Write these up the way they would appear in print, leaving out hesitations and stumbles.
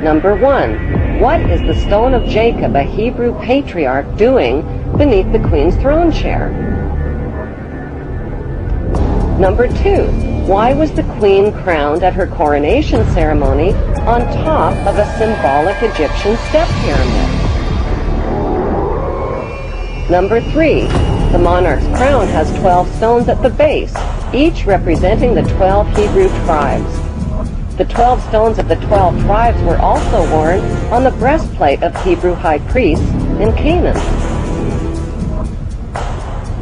Number 1. What is the stone of Jacob, a Hebrew patriarch, doing beneath the queen's throne chair? Number 2. Why was the queen crowned at her coronation ceremony on top of a symbolic Egyptian step pyramid? Number 3. The monarch's crown has 12 stones at the base, each representing the 12 Hebrew tribes. The 12 stones of the 12 tribes were also worn on the breastplate of Hebrew high priests in Canaan.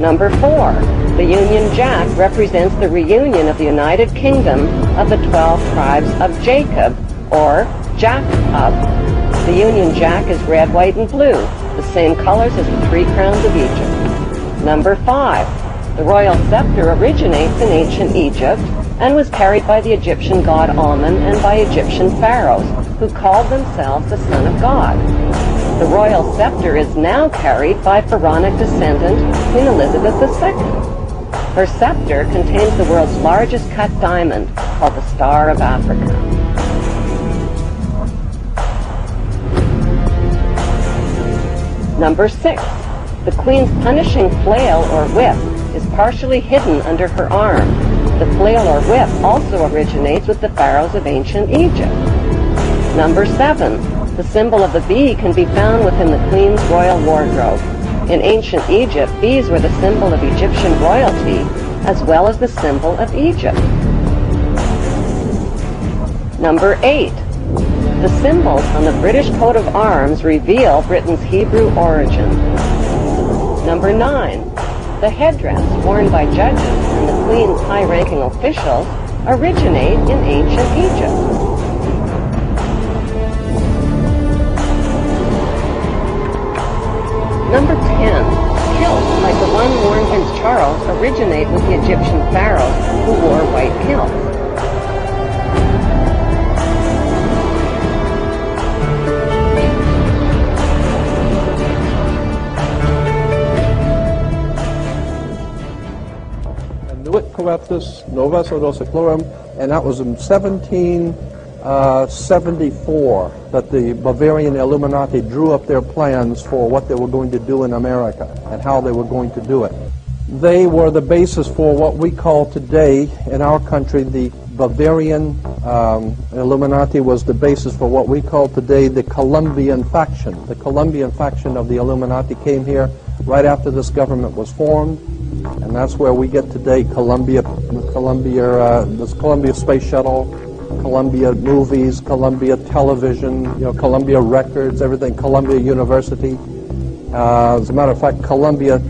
Number 4. The Union Jack represents the reunion of the United Kingdom of the 12 tribes of Jacob, or Jacob. The Union Jack is red, white, and blue, the same colors as the 3 crowns of Egypt. Number 5. The royal scepter originates in ancient Egypt and was carried by the Egyptian god Amun and by Egyptian pharaohs, who called themselves the Son of God. The royal scepter is now carried by pharaonic descendant Queen Elizabeth II. Her scepter contains the world's largest cut diamond, called the Star of Africa. Number 6. The queen's punishing flail or whip is partially hidden under her arm. The flail or whip also originates with the pharaohs of ancient Egypt. Number 7. The symbol of the bee can be found within the queen's royal wardrobe. In ancient Egypt, bees were the symbol of Egyptian royalty, as well as the symbol of Egypt. Number 8. The symbols on the British coat of arms reveal Britain's Hebrew origin. Number 9. The headdress worn by judges and the Queen's high-ranking officials originate in ancient Egypt. Number 10. Kilts, like the one worn by Prince Charles, originate with the Egyptian pharaohs who wore white kilts. Novus Ordos Seclorum, and that was in 1774 that the Bavarian Illuminati drew up their plans for what they were going to do in America and how they were going to do it. They were the basis for what we call today in our country the Bavarian Illuminati was the basis for what we call today the Colombian faction. The Colombian faction of the Illuminati came here right after this government was formed. And that's where we get today this Columbia Space Shuttle, Columbia Movies, Columbia Television, Columbia Records, everything, Columbia University. As a matter of fact, Columbia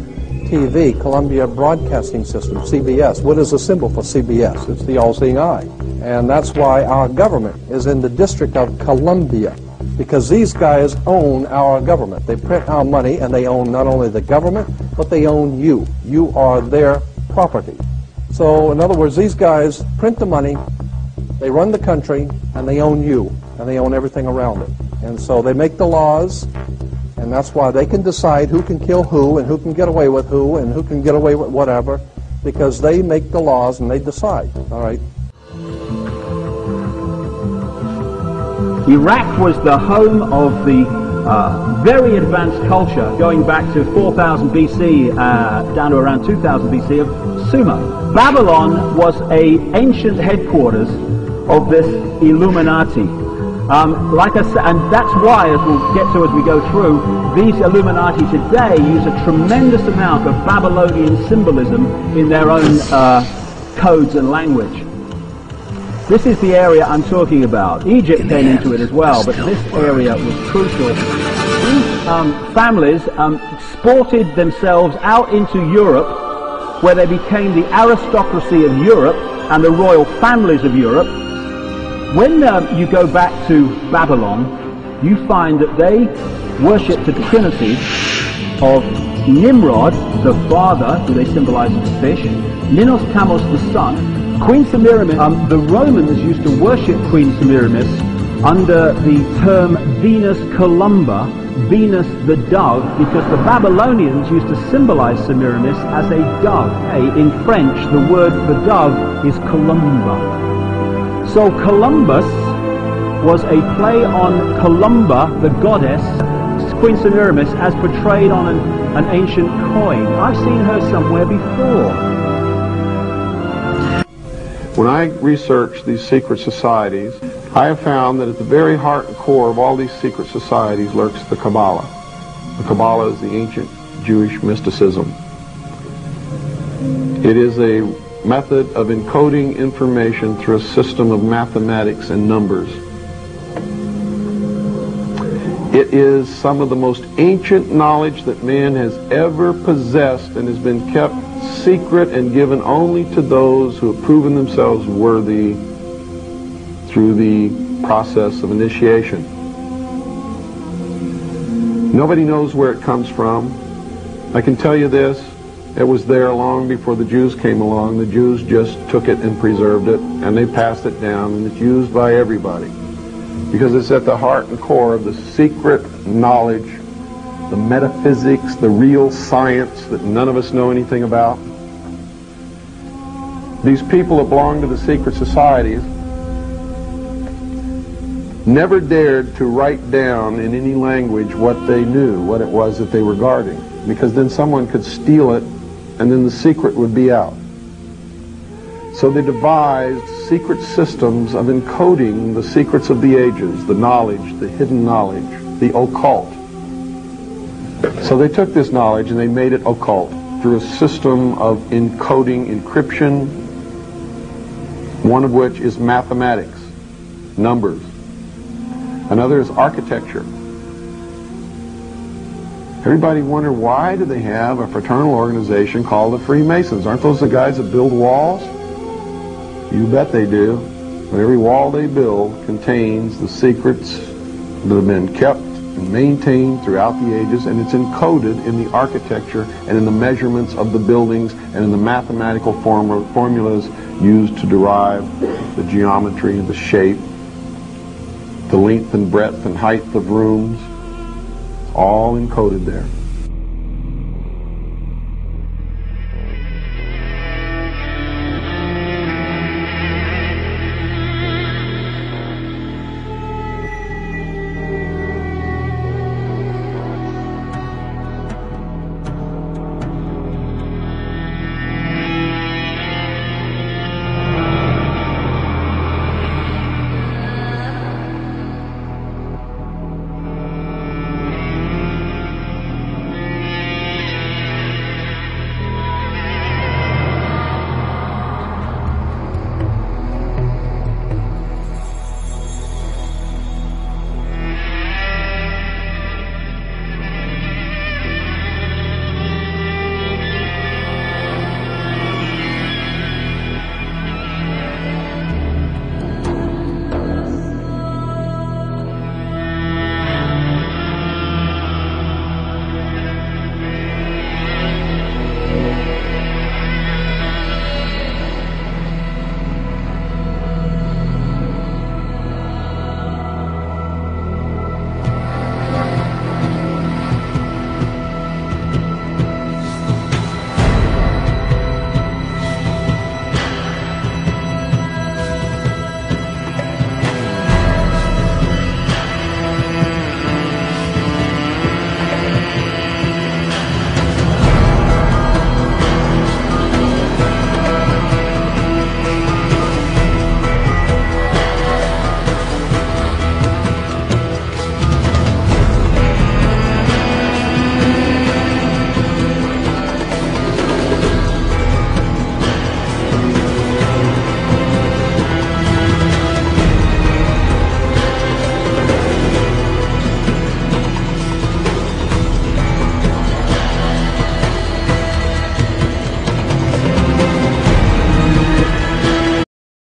TV, Columbia Broadcasting System, CBS. What is the symbol for CBS? It's the all-seeing eye. And that's why our government is in the District of Columbia, because these guys own our government. They print our money, and they own not only the government, but they own you. You are their property. So, in other words, these guys print the money, they run the country, and they own you, and they own everything around it. And so they make the laws, and that's why they can decide who can kill who, and who can get away with who, and who can get away with whatever, because they make the laws and they decide, all right? Iraq was the home of the very advanced culture going back to 4000 BC down to around 2000 BC of Sumer. Babylon was an ancient headquarters of this Illuminati. Like I said, and that's why, as we'll get to as we go through, these Illuminati today use a tremendous amount of Babylonian symbolism in their own codes and language. This is the area I'm talking about. Egypt came into it as well, but this area was crucial. These families exported themselves out into Europe, where they became the aristocracy of Europe and the royal families of Europe. When you go back to Babylon, you find that they worship the trinity of Nimrod, the father, who they symbolize as a fish, Ninos Tamos, the son, Queen Semiramis. The Romans used to worship Queen Semiramis under the term Venus Columba, Venus the dove, because the Babylonians used to symbolize Semiramis as a dove. In French, the word for dove is columba. So Columbus was a play on Columba, the goddess, Queen Semiramis, as portrayed on an ancient coin. I've seen her somewhere before. When I research these secret societies, I have found that at the very heart and core of all these secret societies lurks the Kabbalah. The Kabbalah is the ancient Jewish mysticism. It is a method of encoding information through a system of mathematics and numbers. It is some of the most ancient knowledge that man has ever possessed and has been kept secret and given only to those who have proven themselves worthy through the process of initiation. Nobody knows where it comes from. I can tell you this, it was there long before the Jews came along. The Jews just took it and preserved it, and they passed it down, and it's used by everybody. Because it's at the heart and core of the secret knowledge, the metaphysics, the real science that none of us know anything about. These people that belong to the secret societies never dared to write down in any language what they knew, what it was that they were guarding, because then someone could steal it and then the secret would be out. So they devised secret systems of encoding the secrets of the ages, the knowledge, the hidden knowledge, the occult. So they took this knowledge and they made it occult through a system of encoding, encryption, one of which is mathematics, numbers. Another is architecture. Everybody wonder, why do they have a fraternal organization called the Freemasons? Aren't those the guys that build walls? You bet they do. But every wall they build contains the secrets that have been kept and maintained throughout the ages, and it's encoded in the architecture and in the measurements of the buildings and in the mathematical formulas used to derive the geometry and the shape, the length and breadth and height of rooms. All encoded there.